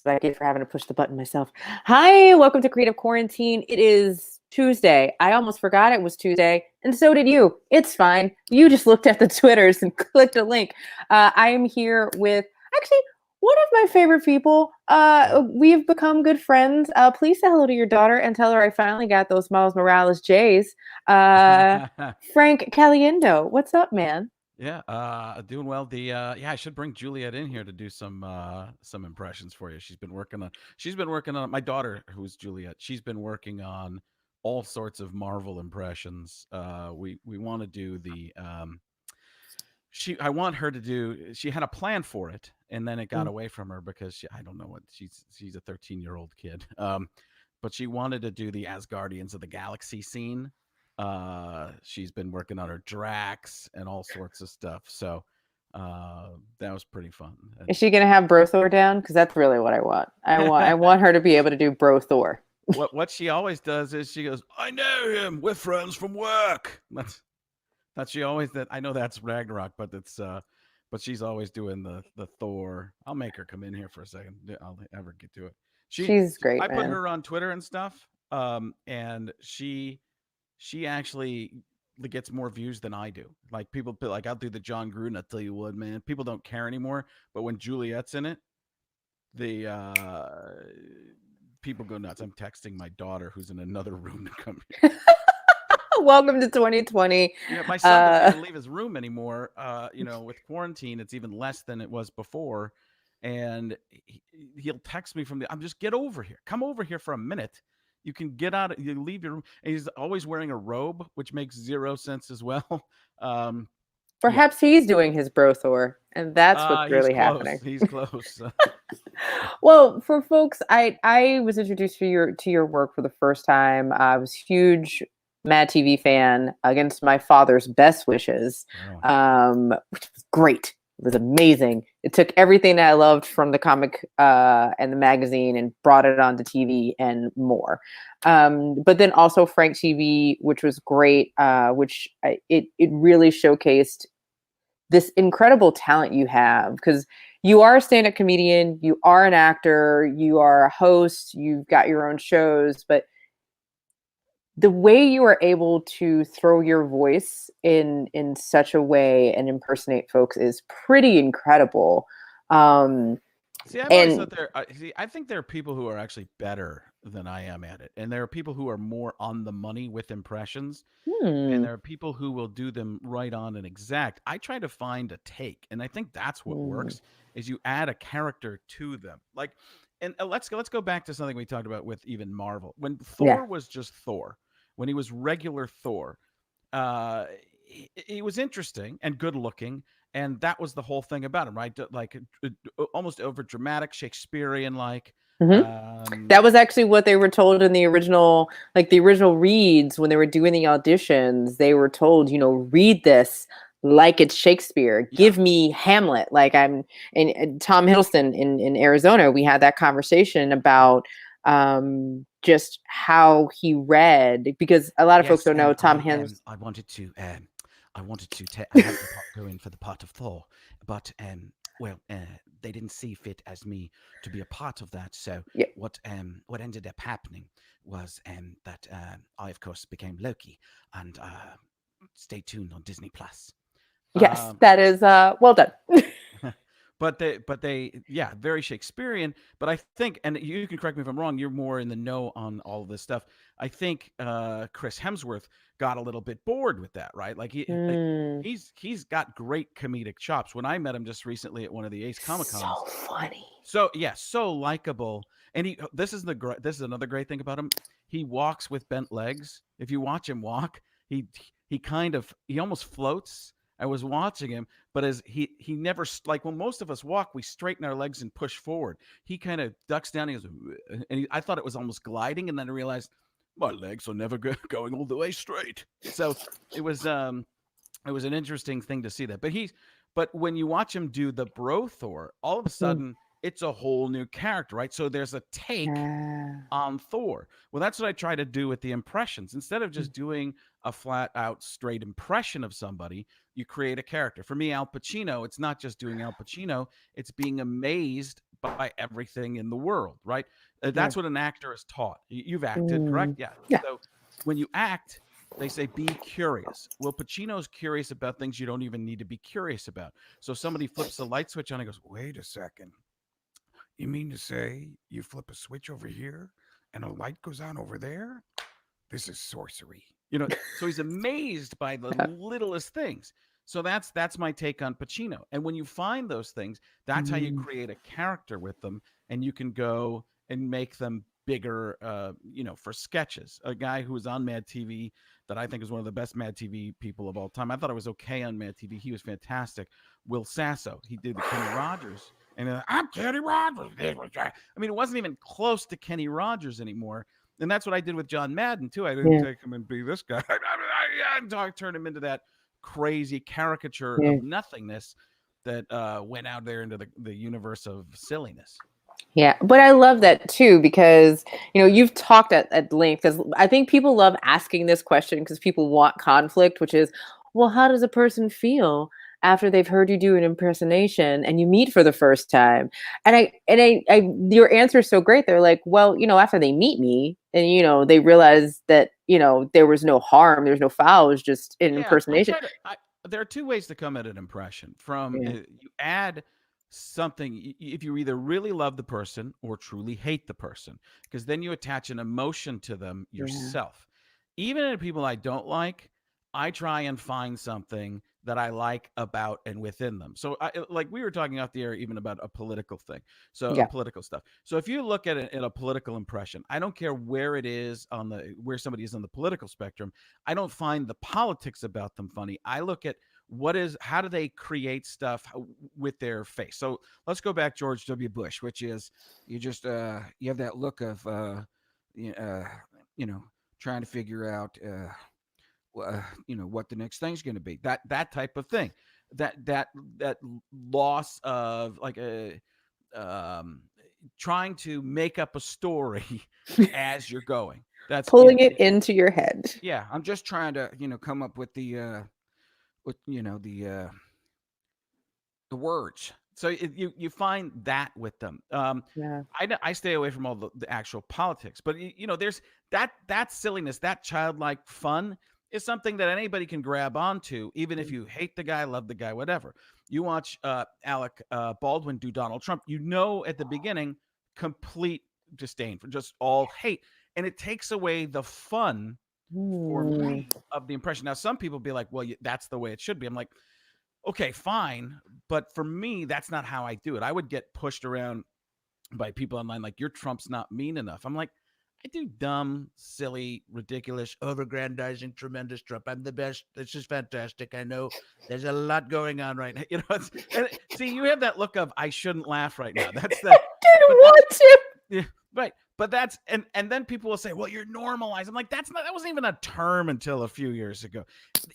what I get for having to push the button myself. Hi, welcome to Creative Quarantine. It is Tuesday. I almost forgot it was Tuesday, and so did you. It's fine. You just looked at the Twitters and clicked a link. I am here with actually one of my favorite people. We've become good friends. Please say hello to your daughter and tell her I finally got those Miles Morales J's. Frank Caliendo, what's up, man? Yeah, doing well. I should bring Juliet in here to do some impressions for you. She's been working on my daughter, who's Juliet. She's been working on all sorts of Marvel impressions. We want to do the she I want her to do she had a plan for it, and then it got Mm. away from her because I don't know what she's a 13-year-old kid. But she wanted to do the Asgardians of the Galaxy scene. She's been working on her Drax and all sorts of stuff. So that was pretty fun. Is she gonna have Bro Thor down? Because that's really what I want. I want her to be able to do Bro Thor. What she always does is she goes, "I know him. We're friends from work." That's she always that I know that's Ragnarok, but but she's always doing the Thor. I'll make her come in here for a second. I'll ever get to it. She She's great, I put man. her on Twitter and stuff. And she actually gets more views than I do. Like people like I'll do the John Gruden. I tell you what, man, people don't care anymore. But when Juliet's in it, the people go nuts. I'm texting my daughter who's in another room to come here. Welcome to 2020. My son doesn't Uh, even leave his room anymore. With quarantine, it's even less than it was before. And he'll text me from the. I'm just get over here. Come over here for a minute. You can get out. You leave your room. And he's always wearing a robe, which makes zero sense as well. Um, yeah, Perhaps he's doing his Bro Thor, and that's what's he's really close. happening. He's close. Well, for folks, I was introduced to your work for the first time. I was a huge MADTv fan against my father's best wishes, Oh, which was great. It was amazing. It took everything that I loved from the comic and the magazine and brought it onto TV and more. But then also Frank TV, which was great, it really showcased this incredible talent you have because you are a stand-up comedian, you are an actor, you are a host, you've got your own shows, but the way you are able to throw your voice in such a way and impersonate folks is pretty incredible. Um, see, I've always and thought there. See, I think there are people who are actually better than I am at it, and there are people who are more on the money with impressions, and hmm, there are people who will do them right on and exact. I try to find a take, and I think that's what hmm, works is you add a character to them. Like, and let's go back to something we talked about with even Marvel when yeah, Thor was just Thor, when he was regular Thor. Uh, he was interesting and good looking, and that was the whole thing about him, right? Like almost over dramatic, Shakespearean like. hmm. Um, That was actually what they were told in the original, like the original reads when they were doing the auditions. They were told, read this like it's Shakespeare. yeah, Give me Hamlet. Like and Tom Hiddleston in Arizona. We had that conversation about just how he read because a lot of folks yes, don't know Tom I Hiddleston. I wanted to I had the part go in for the part of Thor, but well, they didn't see fit as me to be a part of that. So Yeah, what ended up happening was that I of course became Loki, and stay tuned on Disney Plus. yes, Um, that is well done. yeah, very Shakespearean. But I think, and you can correct me if I'm wrong, you're more in the know on all of this stuff. I think Chris Hemsworth got a little bit bored with that, right? Like Mm, he's got great comedic chops. When I met him just recently at one of the Ace Comic Cons, so funny. so yeah, so likable. And this is another great thing about him. He walks with bent legs. If you watch him walk, he he almost floats. I was watching him, but as he never like when most of us walk, we straighten our legs and push forward. He kind of ducks down. He goes, and I thought it was almost gliding, and then I realized my legs are never going all the way straight. So it was um it was an interesting thing to see that. But when you watch him do the Bro Thor, all of a Mm. sudden it's a whole new character, right? So there's a take Ah. on Thor. Well, that's what I try to do with the impressions. Instead of just doing a flat out straight impression of somebody, you create a character. For me, Al Pacino, it's not just doing Al Pacino, it's being amazed by everything in the world, right? That's what an actor is taught. You've acted, correct? Mm. Yeah. Yeah. So when you act, they say be curious. Well, Pacino's curious about things you don't even need to be curious about. So somebody flips the light switch on and goes, wait a second. You mean to say you flip a switch over here and a light goes on over there? This is sorcery. So he's amazed by the Yeah. littlest things. So that's my take on Pacino. And when you find those things, that's how you Mm. create a character with them, and you can go and make them bigger, for sketches. A guy who was on Mad TV that I think is one of the best Mad TV people of all time. I thought it was okay on Mad TV. He was fantastic. Will Sasso. He did the Kenny Rogers. And I'm Kenny Rogers. I mean, it wasn't even close to Kenny Rogers anymore. And that's what I did with John Madden, too. I didn't Yeah. take him and be this guy. I turned him into that crazy caricature Yeah. of nothingness that went out there into the universe of silliness. Yeah, but I love that too because you've talked at length because I think people love asking this question because people want conflict, which is, well, how does a person feel after they've heard you do an impersonation and you meet for the first time? And your answer is so great. They're like, well, after they meet me and they realize that there was no harm, there's no foul, it was just an Yeah, impersonation. there are two ways to come at an impression. Yeah, You add something if you either really love the person or truly hate the person, because then you attach an emotion to them yeah, yourself. Even in people I don't like, I try and find something that I like about and within them. So, like we were talking off the air, even about a political thing, so a yeah. political stuff. So, if you look at it in a political impression, I don't care where it is where somebody is on the political spectrum. I don't find the politics about them funny. I look at how do they create stuff with their face. So let's go back George W. Bush, which is you just you have that look of you know trying to figure out what the next thing's going to be. That type of thing. That loss of like a trying to make up a story as you're going. That's Pulling it into your head. yeah. I'm just trying to come up with with the words. So you find that with them. Yeah. I stay away from all the actual politics, but there's that silliness, that childlike fun is something that anybody can grab onto, even if you hate the guy, love the guy, whatever. You watch Alec Baldwin do Donald Trump, at the beginning complete disdain for just all hate, and it takes away the fun for Mm. me of the impression. Now, some people be like, well, that's the way it should be. I'm like, okay, fine. But for me, that's not how I do it. I would get pushed around by people online like, your Trump's not mean enough. I'm like, I do dumb, silly, ridiculous, overgrandizing, tremendous Trump. I'm the best. This is fantastic. I know there's a lot going on right now. See, you have that look of I shouldn't laugh right now. That's the Didn't but want to. yeah, right. But that's and then people will say, well, you're normalized. I'm like, that wasn't even a term until a few years ago.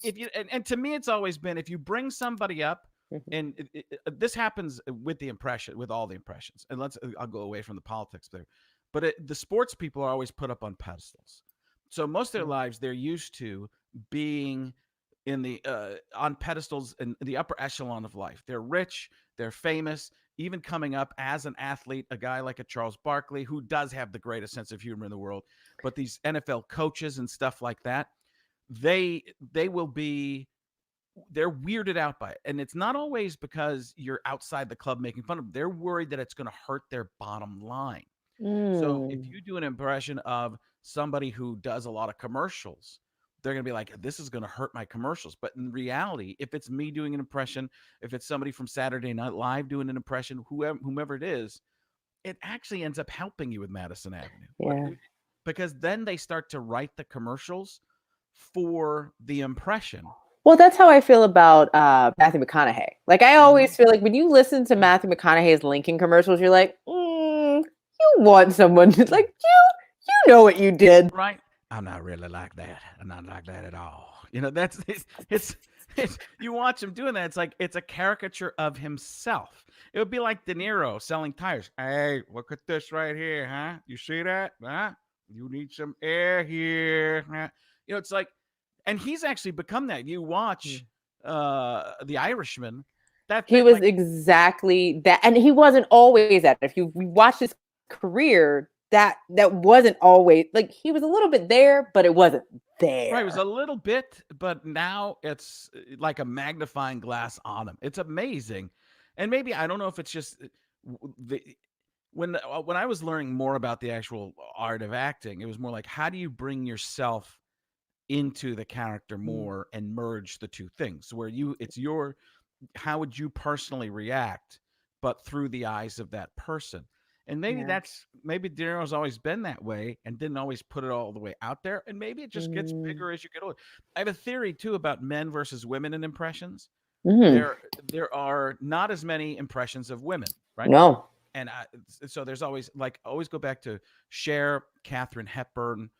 If you and to me, it's always been if you bring somebody up, Mhm. and this happens with all the impressions. And I'll go away from the politics there, but the sports people are always put up on pedestals. So most of their lives, they're used to being in the on pedestals in the upper echelon of life. They're rich, they're famous, even coming up as an athlete, a guy like a Charles Barkley, who does have the greatest sense of humor in the world. But these NFL coaches and stuff like that, they will be they're weirded out by it. And it's not always because you're outside the club making fun of them. They're worried that it's going to hurt their bottom line. So if Mm. you do an impression of somebody who does a lot of commercials, they're going to be like, this is going to hurt my commercials. But in reality, if it's me doing an impression, if it's somebody from Saturday Night Live doing an impression, whomever it is, it actually ends up helping you with Madison Avenue. Yeah. Because then they start to write the commercials for the impression. Well, that's how I feel about Matthew McConaughey. Like, I always Mhm. feel like when you listen to Matthew McConaughey's Lincoln commercials, you're like, you want someone to like you know what you did. Right? I'm not really like that. I'm not like that at all. That's it's you watch him doing that. It's like it's a caricature of himself. It would be like De Niro selling tires. Hey, look at this right here, huh? You see that? Huh? You need some air here. Huh? It's like, and he's actually become that. You watch The Irishman, That's He it. was Like, exactly that, and he wasn't always that. If you watch his career, that wasn't always like he was a little bit there, but it wasn't right, it was a there. little bit, but now it's like a magnifying glass on him. It's amazing, and maybe I don't know if it's just the when I was learning more about the actual art of acting, it was more like how do you bring yourself into the character Mm, more and merge the two things where it's your how would you personally react, but through the eyes of that person. And yeah. maybe De Niro's always been that way and didn't always put it all the way out there. And maybe it just gets Mm, bigger as you get older. I have a theory too about men versus women in impressions. mm, There are not as many impressions of women, right? no. And so there's always like always go back to Cher, Katharine Hepburn.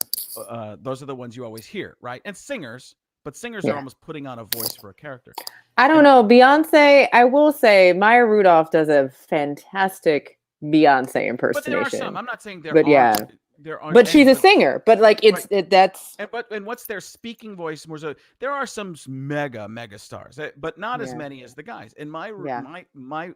Those are the ones you always hear, right? And singers, but singers are Yeah. almost putting on a voice for a character. I don't And know. Beyonce, I will say Maya Rudolph does a fantastic Beyonce but there are some. impersonation. I'm not saying But yeah. there aren't But she's any, a but singer. But like right. that's And what's their speaking voice more so? There are some mega stars, but not as yeah. many as the guys. And Yeah. my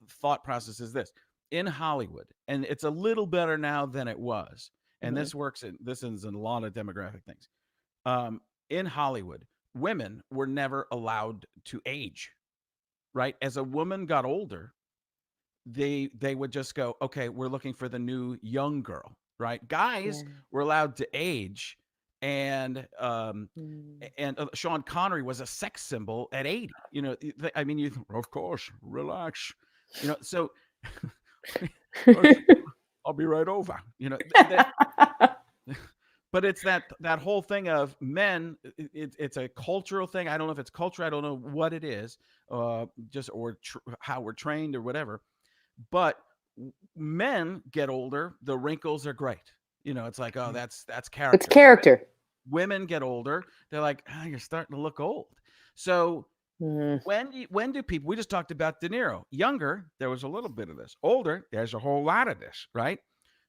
thought process is this: in Hollywood, and it's a little better now than it was. And Mhm. this is in a lot of demographic things. Um, in Hollywood, women were never allowed to age. Right, as a woman got older, they would just go, okay, we're looking for the new young girl, right? Yeah. Guys were allowed to age, and Mm. Sean Connery was a sex symbol at 80. I mean, of course, relax, so I'll be right over. That but it's that whole thing of men. It's a cultural thing. I don't know if it's culture. I don't know what it is, just or how we're trained or whatever. But men get older, the wrinkles are great. It's like, oh, that's It's character. character. Women get older, they're like, you're starting to look old. So Mm, when do people? We just talked about De Niro. Younger, there was a little bit of this. Older, there's a whole lot of this, right?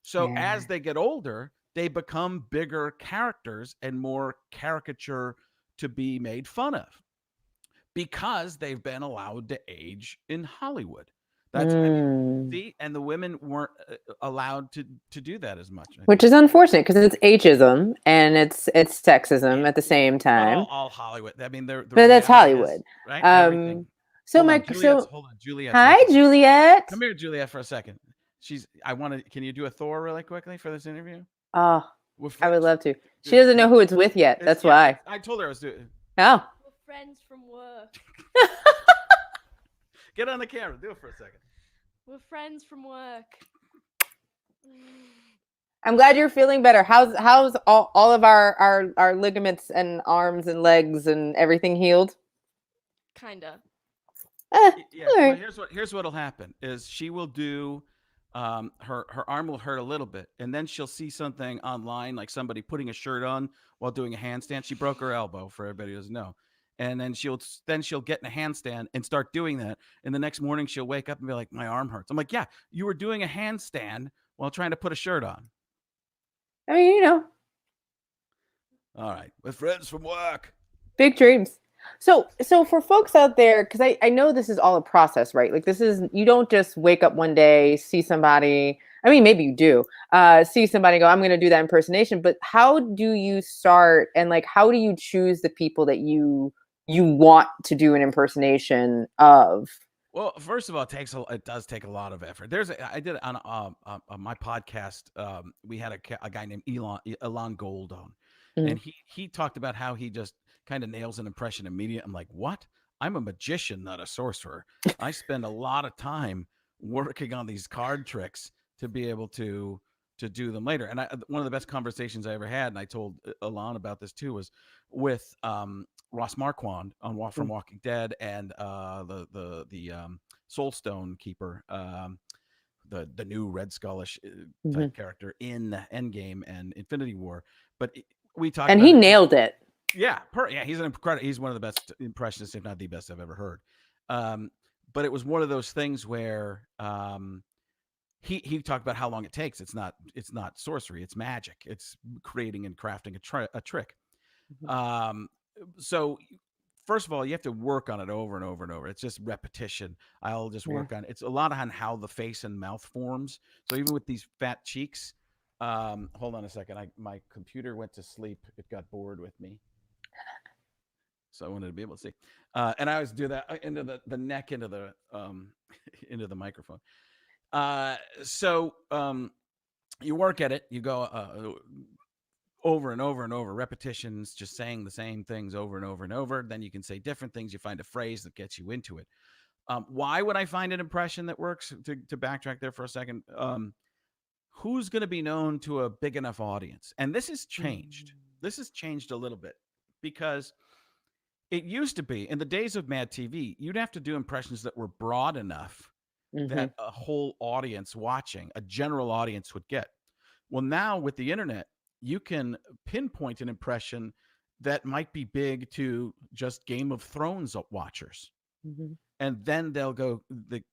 So yeah. as they get older, they become bigger characters and more caricature to be made fun of because they've been allowed to age in Hollywood. I mean, Mm. see, and the women weren't allowed to do that as much. I Which think. is unfortunate because it's ageism and it's Yeah, sexism at the same but time. all Hollywood. I mean, the But that's reality is Hollywood. right. Everything. Um, so Hold on, Mike, so Hold on, Juliet's hi making. Juliet. Come here, Juliet, for a second. I want to. Can you do a Thor really quickly for this interview? Oh, We're I would friends. love to. She doesn't know who it's with yet. It's That's yeah. why. I told her I was doing. Oh. We're friends from work. Get on the camera. Do it for a second. We're friends from work. I'm glad you're feeling better. How's all of our ligaments and arms and legs and everything healed? Kinda. Yeah. All Well, right. here's what'll happen is she will do. Her arm will hurt a little bit, and then she'll see something online, like somebody putting a shirt on while doing a handstand. She broke her elbow, for everybody who doesn't know, and then she'll get in a handstand and start doing that. And the next morning she'll wake up and be like, "My arm hurts." I'm like, "Yeah, you were doing a handstand while trying to put a shirt on." I mean, All right, with friends from work. big dreams. So for folks out there, because I know this is all a process, right? Like this is you don't just wake up one day, see somebody. I mean, maybe you do see somebody go, I'm going to do that impersonation. But how do you start, and like how do you choose the people that you want to do an impersonation of? Well, first of all, it does take a lot of effort. I did it on my podcast. We had a guy named Elon Gold on, Mhm. and he talked about how he just kind of nails an impression immediately. I'm like, what? I'm a magician, not a sorcerer. I spend a lot of time working on these card tricks to be able to do them later. And one of the best conversations I ever had, and I told Elon about this too, was with Ross Marquand from Walking Dead and the Soulstone Keeper, the new Red Skullish Mhm. type character in Endgame and Infinity War. But we talked And about he it. nailed it. Yeah, he's an incredible. He's one of the best impressionists, if not the best I've ever heard. But it was one of those things where he talked about how long it takes. It's not sorcery. It's magic. It's creating and crafting a trick. Mhm. Um, so first of all, you have to work on it over and over and over. It's just repetition. I'll just Yeah. work on it. It's a lot on how the face and mouth forms. So even with these fat cheeks, hold on a second. My computer went to sleep. It got bored with me. So I wanted to be able to see. And I always do that into the neck, into the into the microphone. So you work at it. You go over and over and over, repetitions, just saying the same things over and over and over. Then you can say different things. You find a phrase that gets you into it. Why would I find an impression that works? To backtrack there for a second, who's going to be known to a big enough audience? And this has changed. This has changed a little bit because it used to be in the days of MADTv, you'd have to do impressions that were broad enough that a whole audience watching, a general audience would get. Well, now with the internet, you can pinpoint an impression that might be big to just Game of Thrones watchers. And then they'll go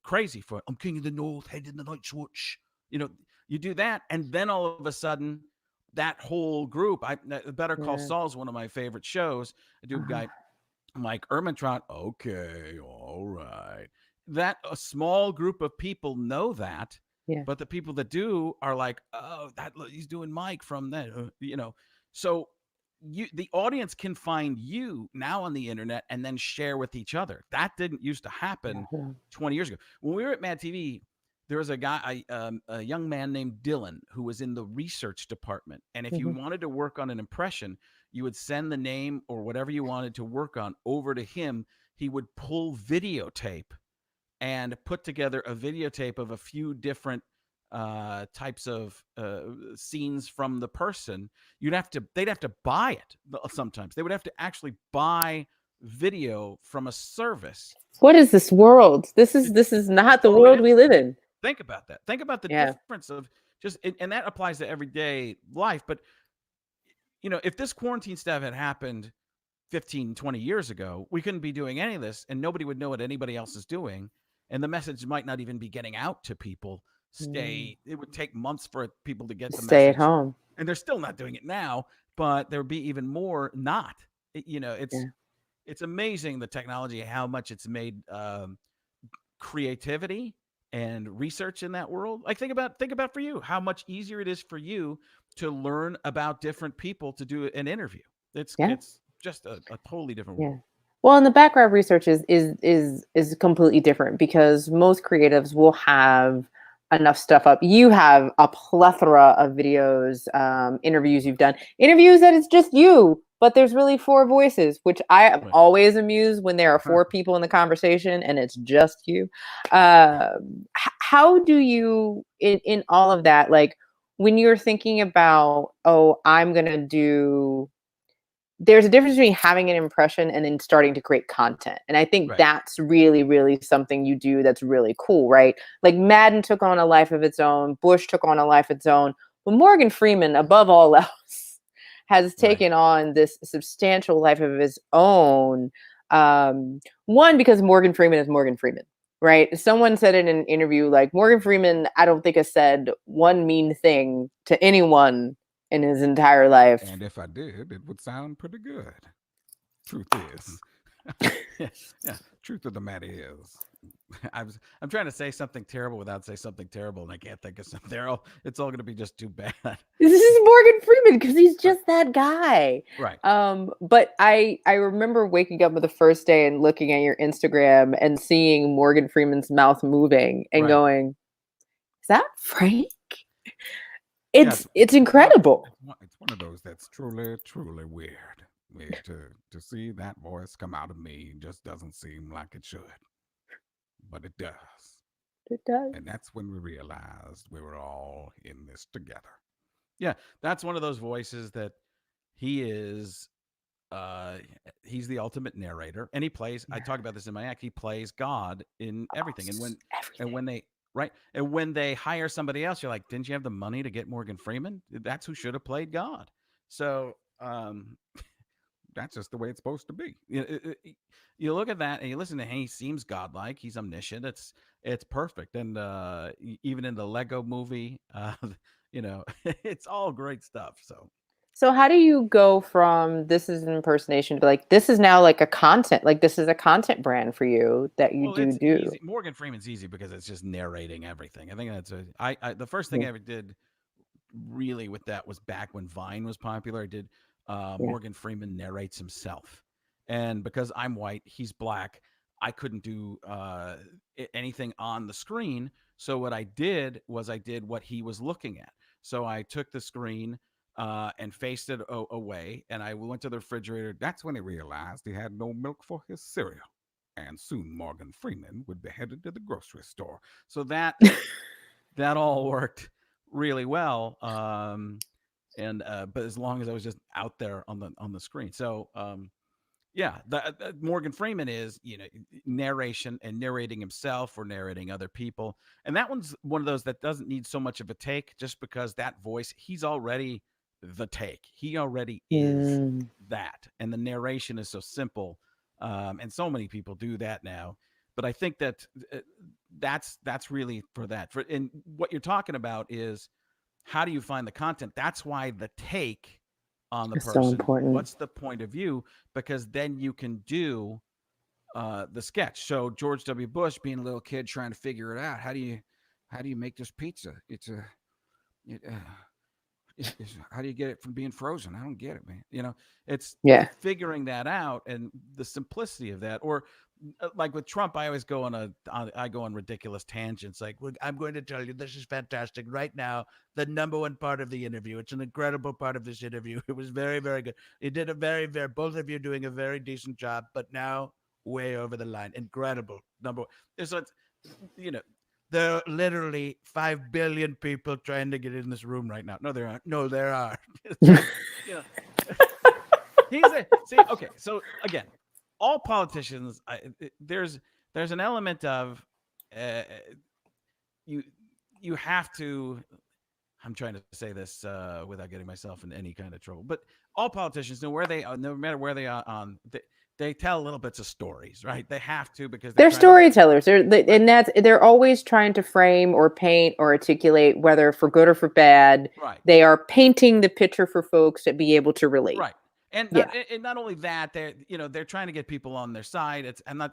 crazy for it. I'm king of the north, head in the night's watch. You know, you do that. And then all of a sudden, that whole group, Better Call Saul is one of my favorite shows. I do a guy, Mike Ehrmantraut. Okay, all right. That a small group of people know that. Yeah. But the people that do are like, oh, he's doing Mike from that, you know. So the audience can find you now on the internet and then share with each other. That didn't used to happen 20 years ago. When we were at MADTv, there was a guy, a young man named Dylan, who was in the research department. And if you wanted to work on an impression, you would send the name or whatever you wanted to work on over to him. He would pull videotape and put together a videotape of a few different types of scenes from the person. They'd have to buy it sometimes. They would have to actually buy video from a service. What is this world? This is not the world we live in. Think about that. Think about the difference of just, and that applies to everyday life. But, you know, if this quarantine stuff had happened 15, 20 years ago, we couldn't be doing any of this and nobody would know what anybody else is doing. And the message might not even be getting out to people. It would take months for people to get the stay message. At home. And they're still not doing it now, but there would be even more not. It's amazing, the technology, how much it's made creativity and research in that world. Like think about for you, how much easier it is for you to learn about different people to do an interview. It's just a totally different world. Well, and the background research is completely different because most creatives will have enough stuff up. You have a plethora of videos, interviews you've done, interviews that it's just you, but there's really 4 voices, which I am always amused when there are 4 people in the conversation and it's just you. How do you, in all of that, like when you're thinking about, I'm going to do, there's a difference between having an impression and then starting to create content. And I think that's really, really something you do that's really cool, right? Like Madden took on a life of its own. Bush took on a life of its own. But Morgan Freeman, above all else, has taken on this substantial life of his own. One, because Morgan Freeman is Morgan Freeman, right? Someone said in an interview, like, Morgan Freeman, I don't think has said one mean thing to anyone in his entire life. And if I did, it would sound pretty good. Truth is. Truth of the matter is. I'm trying to say something terrible without saying something terrible, and I can't think of something. It's all going to be just too bad. This is Morgan Freeman because he's just that guy. Right. But I remember waking up the first day and looking at your Instagram and seeing Morgan Freeman's mouth moving and going, "Is that Frank?" It's incredible. It's one of those that's truly, truly weird. To see that voice come out of me just doesn't seem like it should. But it does. It does. And that's when we realized we were all in this together. Yeah, that's one of those voices that he is. He's the ultimate narrator, and he plays. I talk about this in my act. He plays God in everything, and when they hire somebody else, you're like, didn't you have the money to get Morgan Freeman? That's who should have played God. So that's just the way it's supposed to be. You look at that and you listen to him. He seems godlike. He's omniscient. It's perfect. And even in the Lego movie, it's all great stuff. So So how do you go from this is an impersonation to like this is now like a content, like this is a content brand for you that you Well, do it's do? easy. Morgan Freeman's easy because it's just narrating everything. I think that's the first thing Yeah. I ever did really with that was back when Vine was popular. I did Yeah. Morgan Freeman narrates himself, and because I'm white, he's black. I couldn't do anything on the screen. So what I did was I did what he was looking at. So I took the screen and faced it away, and I went to the refrigerator. That's when he realized he had no milk for his cereal. And soon Morgan Freeman would be headed to the grocery store. So that all worked really well. And but as long as I was just out there on the screen. So yeah, the Morgan Freeman is, narration and narrating himself or narrating other people. And that one's one of those that doesn't need so much of a take, just because that voice, he's already the take. He already is Mm. that. And the narration is so simple. And so many people do that now. But I think that that's really for that. And what you're talking about is, how do you find the content? That's why the take on the It's so person, important. what's the point of view, because then you can do the sketch. So George W. Bush being a little kid trying to figure it out. How do you make this pizza? How do you get it from being frozen? I don't get it, man. It's Yeah. figuring that out, and the simplicity of that. Or like with Trump, I always go I go on ridiculous tangents. Like, "Look, I'm going to tell you, this is fantastic right now. The number one part of the interview. It's an incredible part of this interview. It was very, very good. You did a very, very, both of you doing a very decent job, but now way over the line. Incredible. Number one." So it's, there are literally 5 billion people trying to get in this room right now. No, there aren't. No, there are. So, see, okay. So again, all politicians, there's an element of you have to. I'm trying to say this without getting myself in any kind of trouble, but all politicians know where they are, no matter where they are on. They tell little bits of stories, right? They have to, because They're trying storytellers. And they're always trying to frame or paint or articulate, whether for good or for bad. right. They are painting the picture for folks to be able to relate. Right. And Yeah. and not only that, they're trying to get people on their side. And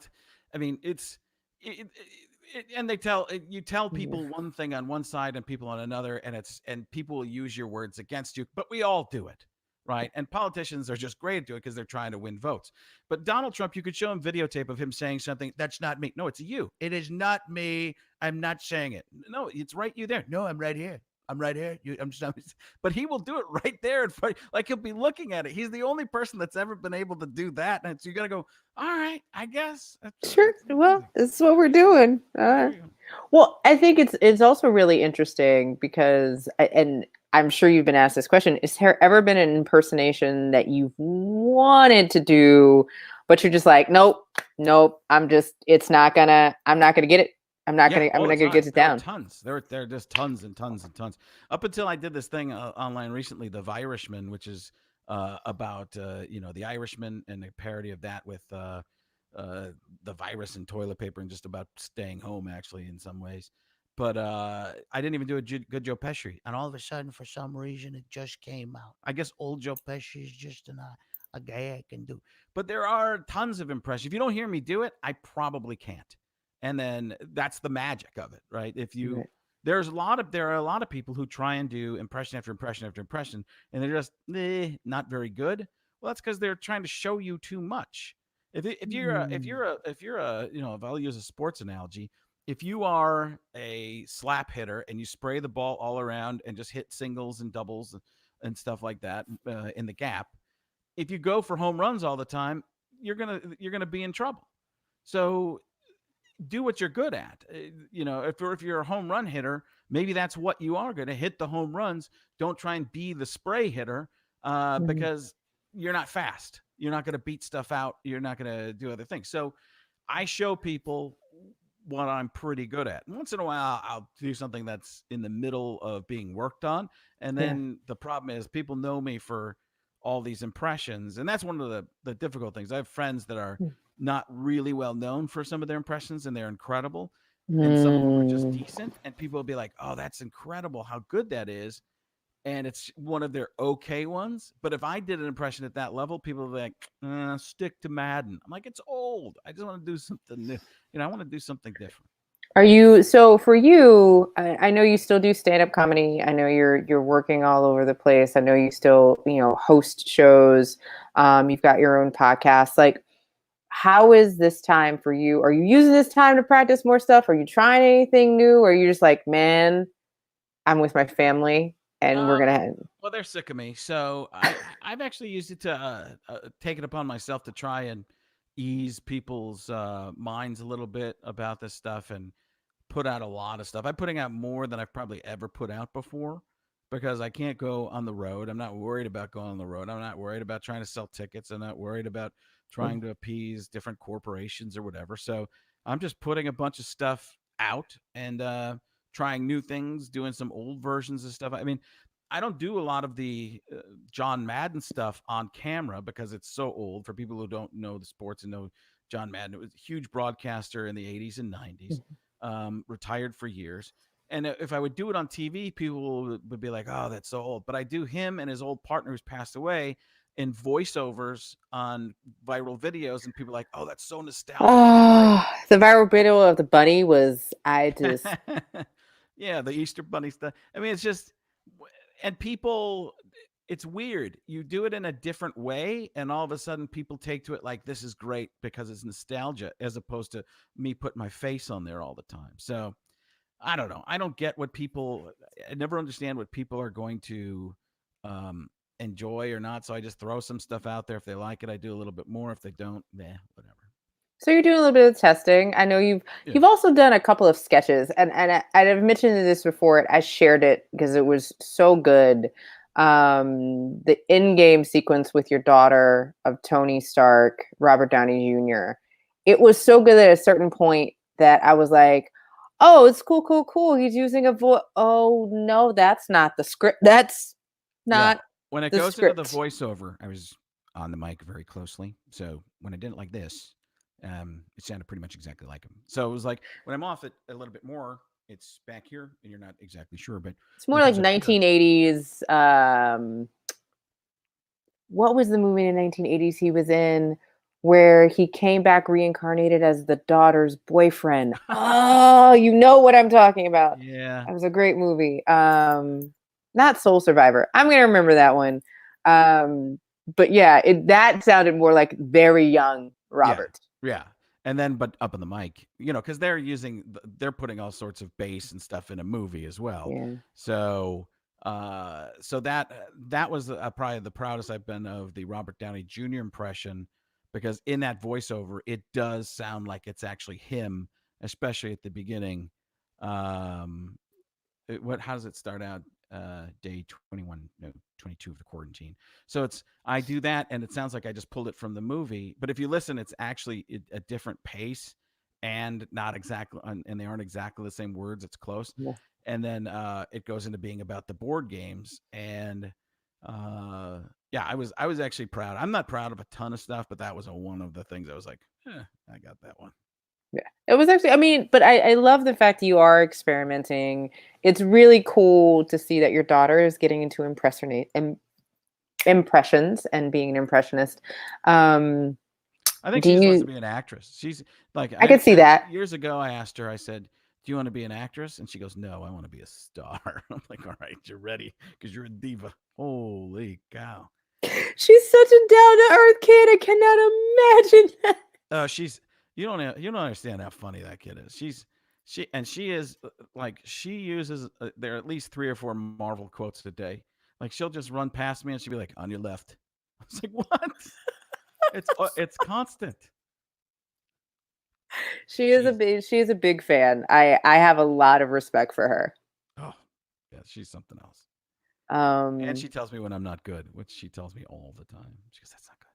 you tell people one thing on one side and people on another, and people will use your words against you, but we all do it, right? And politicians are just great at doing it because they're trying to win votes. But Donald Trump, you could show him videotape of him saying something, "That's not me." No, it's you. It is not me. I'm not saying it. No, it's right you there. No, I'm right here. I'm right here. But he will do it right there in front. Like, he'll be looking at it. He's the only person that's ever been able to do that. And so you got to go, all right, I guess. Sure. Well, this is what we're doing. Well, I think it's also really interesting because, and I'm sure you've been asked this question: is there ever been an impersonation that you've wanted to do, but you're just like, nope, I'm not gonna get it. I'm not gonna get it down. Tons. There are just tons and tons and tons. Up until I did this thing online recently, The Irishman, which is about the Irishman, and a parody of that with the virus and toilet paper, and just about staying home, actually, in some ways. But I didn't even do a good Joe Pesci, and all of a sudden, for some reason, it just came out. I guess old Joe Pesci is just a guy I can do. But there are tons of impressions. If you don't hear me do it, I probably can't. And then that's the magic of it, right? Right. There are a lot of people who try and do impression after impression after impression, and they're just not very good. Well, that's because they're trying to show you too much. If I'll use a sports analogy, if you are a slap hitter and you spray the ball all around and just hit singles and doubles and stuff like that in the gap, if you go for home runs all the time, you're gonna be in trouble. So do what you're good at. If you're a home run hitter, maybe that's what you are going to hit, the home runs. Don't try and be the spray hitter because you're not fast. You're not going to beat stuff out. You're not going to do other things. So I show people what I'm pretty good at. Once in a while, I'll do something that's in the middle of being worked on. And then the problem is people know me for all these impressions. And that's one of the difficult things. I have friends that are not really well known for some of their impressions, and they're incredible. And some of them are just decent. And people will be like, "Oh, that's incredible how good that is." and it's one of their okay ones. But if I did an impression at that level, people would be like, stick to Madden. I'm like, it's old. I just want to do something new. I want to do something different. Are you, so for you, I know you still do stand-up comedy. I know you're working all over the place. I know you still, host shows. You've got your own podcast. Like, how is this time for you? Are you using this time to practice more stuff? Are you trying anything new? Or are you just like, man, I'm with my family and we're gonna Well, they're sick of me, so I've actually used it to take it upon myself to try and ease people's minds a little bit about this stuff and put out a lot of stuff. I'm putting out more than I've probably ever put out before because I can't go on the road. I'm not worried about going on the road. I'm not worried about trying to sell tickets. I'm not worried about trying to appease different corporations or whatever. So I'm just putting a bunch of stuff out and trying new things, doing some old versions of stuff. I mean, I don't do a lot of the John Madden stuff on camera because it's so old. For people who don't know the sports and know John Madden, it was a huge broadcaster in the 80s and 90s, retired for years. And if I would do it on TV, people would be like, oh, that's so old. But I do him and his old partner who's passed away in voiceovers on viral videos. And people are like, oh, that's so nostalgic. Oh, the viral video of the bunny was, I just, yeah, the Easter bunny stuff. I mean, it's just, and people, it's weird. You do it in a different way, and all of a sudden people take to it like this is great because it's nostalgia, as opposed to me putting my face on there all the time. So I don't know. I don't get what people. I never understand what people are going to enjoy or not. So I just throw some stuff out there. If they like it, I do a little bit more. If they don't, whatever. so you're doing a little bit of testing. I know you've also done a couple of sketches, and I've mentioned this before. I shared it because it was so good. The in-game sequence with your daughter of Tony Stark, Robert Downey Jr. It was so good at a certain point that I was like, "Oh, it's cool, cool, cool." He's using a voice. Oh no, that's not the script. That's not when it the goes script. into the voiceover. I was on the mic very closely, so when I did it like this, it sounded pretty much exactly like him. So it was like when I'm off it a little bit more, it's back here, and you're not exactly sure, but It's more like 1980s. What was the movie in the 1980s he was in where he came back reincarnated as the daughter's boyfriend? Oh, you know what I'm talking about. Yeah. That was a great movie. Not Soul Survivor. I'm going to remember that one. But yeah, that sounded more like very young Robert. Yeah. And then, but up on the mic, because they're putting all sorts of bass and stuff in a movie as well. Yeah. So, that was probably the proudest I've been of the Robert Downey Jr. impression, because in that voiceover, it does sound like it's actually him, especially at the beginning. How does it start out? Day 21, no, 22 of the quarantine. So I do that, and it sounds like I just pulled it from the movie. But if you listen, it's actually a different pace, and not exactly, and they aren't exactly the same words. It's close. Yeah. And then it goes into being about the board games, and I was actually proud. I'm not proud of a ton of stuff, but that was one of the things I was like, I got that one. Yeah, it was actually, but I love the fact that you are experimenting. It's really cool to see that your daughter is getting into impressions and being an impressionist. I think she's supposed to be an actress. She's like, I could see that. Years ago, I asked her, I said, do you want to be an actress? And she goes, no, I want to be a star. I'm like, all right, you're ready because you're a diva. Holy cow. She's such a down-to-earth kid. I cannot imagine that. You don't understand how funny that kid is. She is like, she uses there are at least 3 or 4 Marvel quotes a day. Like, she'll just run past me and she'll be like, on your left. I was like, what? It's constant. She is a big fan. I have a lot of respect for her. Oh, yeah, she's something else. And she tells me when I'm not good, which she tells me all the time. She goes, that's not good.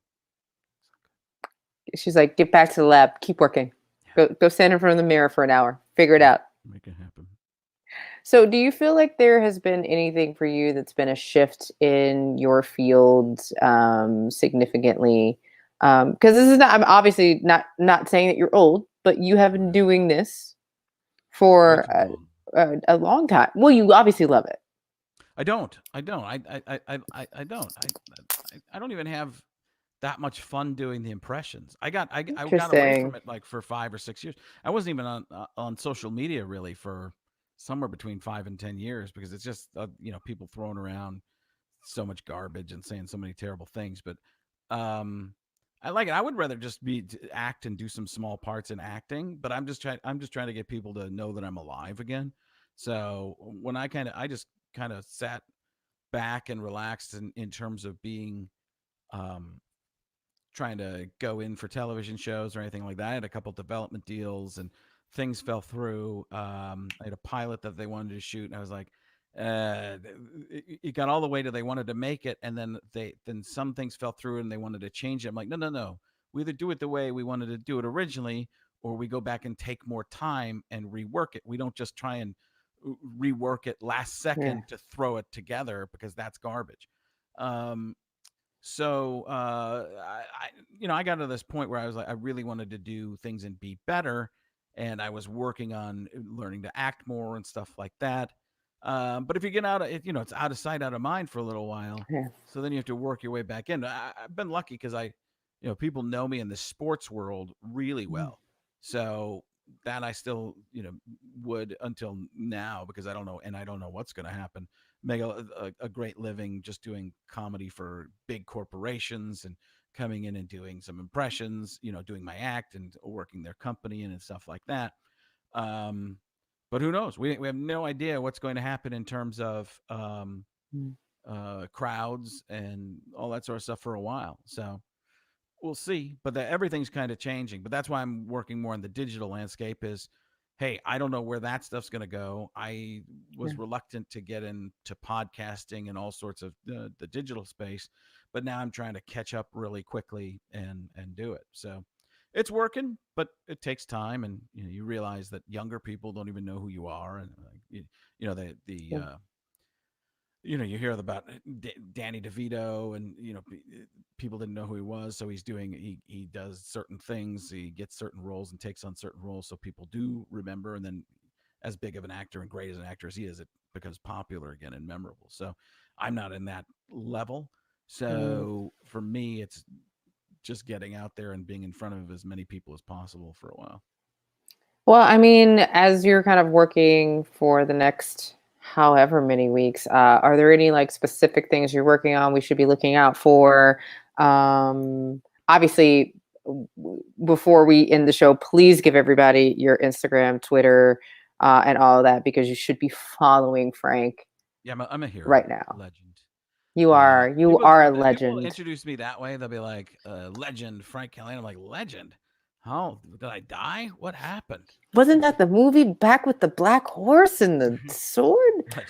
She's like, get back to the lab. Keep working. Yeah. Go stand in front of the mirror for an hour. Figure it out. Make it happen. So do you feel like there has been anything for you that's been a shift in your field significantly? Because this is not, I'm obviously not saying that you're old, but you have been doing this for a long time. Well, you obviously love it. I don't. I don't. I don't. I don't even have that much fun doing the impressions. I got away from Interesting. it like for 5 or 6 years. I wasn't even on social media really for somewhere between 5 and 10 years because it's just people throwing around so much garbage and saying so many terrible things. But um, I like it. I would rather just be act and do some small parts in acting. But I'm just trying to get people to know that I'm alive again. So when I just kind of sat back and relaxed in terms of being um, trying to go in for television shows or anything like that. I had a couple development deals and things fell through. I had a pilot that they wanted to shoot, and I was like, it got all the way to they wanted to make it, and then some things fell through and they wanted to change it. I'm like, no, no, no. We either do it the way we wanted to do it originally, or we go back and take more time and rework it. We don't just try and rework it last Yeah. second to throw it together because that's garbage. Um, so I got to this point where I was like, I really wanted to do things and be better, and I was working on learning to act more and stuff like that. But if you get out of it, it's out of sight, out of mind for a little while. Yeah. So then you have to work your way back in. I've been lucky because people know me in the sports world really Mm. well. So that I still, would until now because I don't know, and I don't know what's going to happen make a great living just doing comedy for big corporations and coming in and doing some impressions, doing my act and working their company and stuff like that. Um, but who knows? We have no idea what's going to happen in terms of Mm. crowds and all that sort of stuff for a while. So we'll see. But everything's kind of changing. But that's why I'm working more in the digital landscape is, hey, I don't know where that stuff's going to go. I Yeah. was reluctant to get into podcasting and all sorts of the digital space, but now I'm trying to catch up really quickly and do it. So it's working, but it takes time, and you realize that younger people don't even know who you are, and Yeah. you hear about Danny DeVito, and people didn't know who he was, so he does certain things, he gets certain roles and takes on certain roles, so people do remember, and then as big of an actor and great as an actor as he is, it becomes popular again and memorable. So I'm not in that level. Mm. So for me, it's just getting out there and being in front of as many people as possible for a while. Well, I mean, as you're kind of working for the next however many weeks, are there any like specific things you're working on we should be looking out for? Obviously, before we end the show, please give everybody your Instagram, Twitter, and all of that because you should be following Frank Yeah, I'm a hero, right now. legend. You are a People legend. introduce me that way. They'll be like, legend, Frank Caliendo. I'm like, legend? How did I die? What happened? Wasn't that the movie Back with the Black Horse and the Sword? Legend.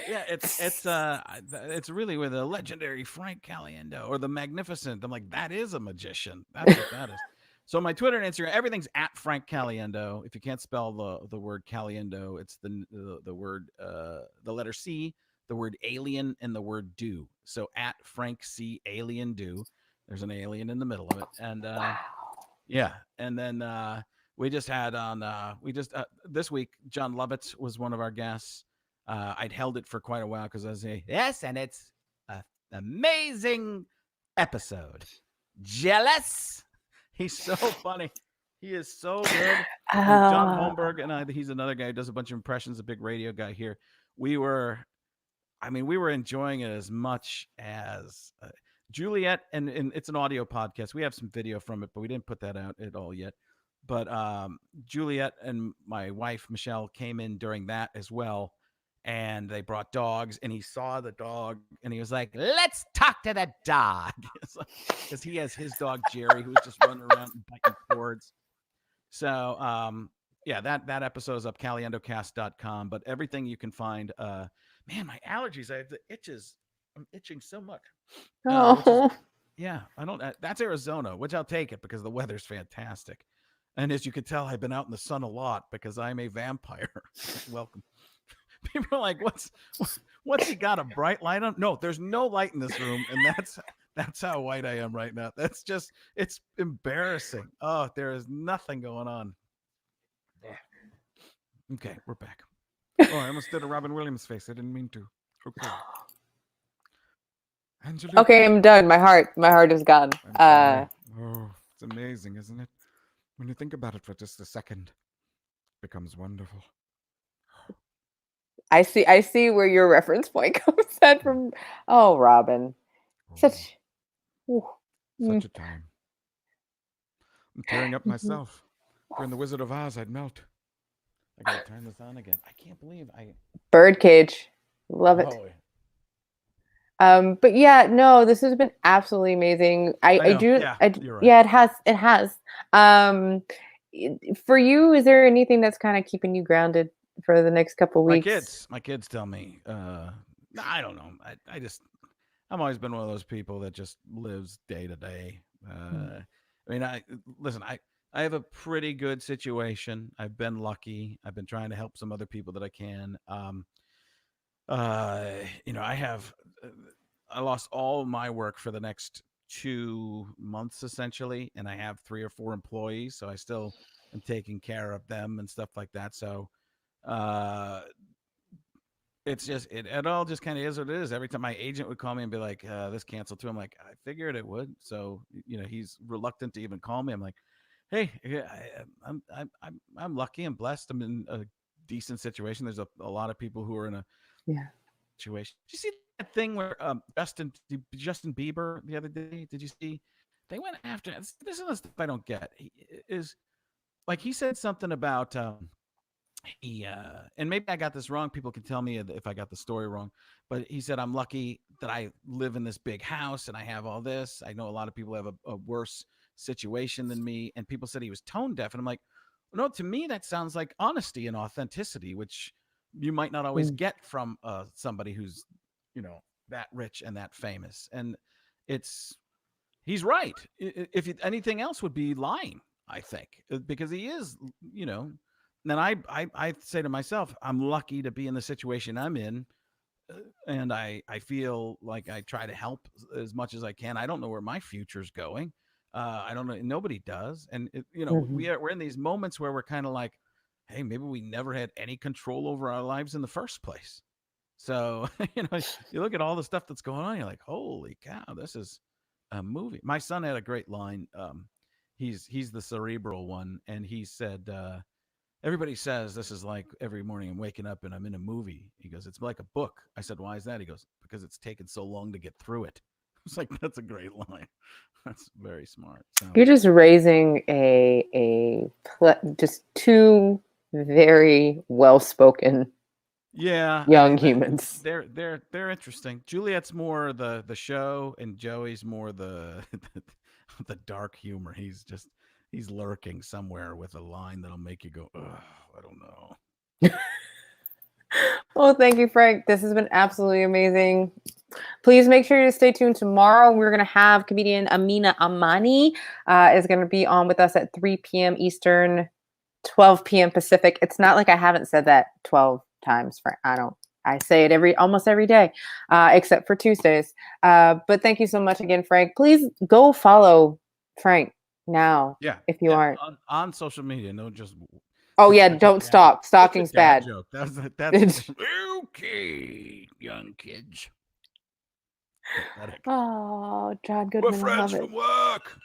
Yeah, it's really with the legendary Frank Caliendo or the Magnificent. I'm like, that is a magician. That's what that is. So my Twitter and Instagram, everything's at Frank Caliendo. If you can't spell the word Caliendo, it's the word the letter C, the word alien, and the word do. So at Frank C Alien Do. There's an alien in the middle of it, and Wow. yeah, and then we just had on this week John Lovitz was one of our guests. I'd held it for quite a while because I was saying yes, and it's an amazing episode. Jealous? He's so funny. He is so good. And John Holmberg and he's another guy who does a bunch of impressions, a big radio guy here. We were enjoying it as much as Juliet, and it's an audio podcast. We have some video from it, but we didn't put that out at all yet. But Juliet and my wife, Michelle, came in during that as well. And they brought dogs, and he saw the dog, and he was like, let's talk to the dog. Because he has his dog, Jerry, who was just running around and biting cords. So, yeah, that episode is up, caliendocast.com. But everything you can find, man, my allergies, I have the itches. I'm itching so much. Yeah, I don't, that's Arizona, which I'll take it because the weather's fantastic. And as you can tell, I've been out in the sun a lot because I'm a vampire. Welcome. People are like, what's he got, a bright light on? No, there's no light in this room, and that's how white I am right now. That's just, it's embarrassing. Oh, there is nothing going on. Okay, we're back. Oh, I almost did a Robin Williams face. I didn't mean to. Okay. Angélique. Okay, I'm done. My heart is gone. I'm sorry. Oh, it's amazing, isn't it? When you think about it for just a second, it becomes wonderful. I see where your reference point comes at from. Oh, Robin, Oh, such. Ooh, such a time. I'm tearing up mhm. myself. During the Wizard of Oz, I'd melt. I gotta turn this on again. I can't believe I. Birdcage, love it. Oh, But yeah, no, this has been absolutely amazing. I I know. do, Yeah, I d- you're right. yeah, it has. Um, for you, is there anything that's kind of keeping you grounded for the next couple weeks? My kids tell me. I don't know. I've always been one of those people that just lives day to day. Mm. I mean, listen. I have a pretty good situation. I've been lucky. I've been trying to help some other people that I can. I have. I lost all my work for the next 2 months essentially, and I have 3 or 4 employees, so I still am taking care of them and stuff like that. So, uh, it's just it all just kind of is what it is. Every time my agent would call me and be like, "This canceled too," I'm like, "I figured it would." So he's reluctant to even call me. I'm like, "Hey, yeah, I'm lucky and blessed. I'm in a decent situation. There's a lot of people who are in a Yeah. situation." Did you see that thing where Justin Bieber the other day? Did you see? They went after this is the stuff I don't get. Is like he said something about and maybe I got this wrong. People can tell me if I got the story wrong. But he said, I'm lucky that I live in this big house and I have all this. I know a lot of people have a worse situation than me. And people said he was tone deaf. And I'm like, no, to me, that sounds like honesty and authenticity, which you might not always Mm. get from somebody who's, that rich and that famous. And it's, he's right. If anything else would be lying, I think, because he is, you know. And I say to myself, I'm lucky to be in the situation I'm in, and I feel like I try to help as much as I can. I don't know where my future's going. I don't know. Nobody does, and Mhm. we're in these moments where we're kind of like, hey, maybe we never had any control over our lives in the first place. So, you look at all the stuff that's going on, you're like, holy cow, this is a movie. My son had a great line. He's the cerebral one, and he said, everybody says this is like every morning I'm waking up and I'm in a movie. He goes, it's like a book. I said, why is that? He goes, because it's taken so long to get through it. It's like, that's a great line. That's very smart. So You're just raising just two very well spoken yeah, young humans. they're interesting. Juliet's more the show, and Joey's more the the dark humor. He's lurking somewhere with a line that'll make you go, ugh, I don't know. Well, thank you, Frank. This has been absolutely amazing. Please make sure to stay tuned tomorrow. We're going to have comedian Amina Amani is going to be on with us at 3 p.m. Eastern, 12 p.m. Pacific. It's not like I haven't said that 12 times. Frank. I say it almost every day, except for Tuesdays. But thank you so much again, Frank. Please go follow Frank now Yeah, if you aren't. on social media. No, just Oh yeah, that's a don't dad stop. joke. That's a Stalking's dad bad. joke. That's okay, young kids. Pathetic. Oh, John We're Goodman, I friends love it. from work.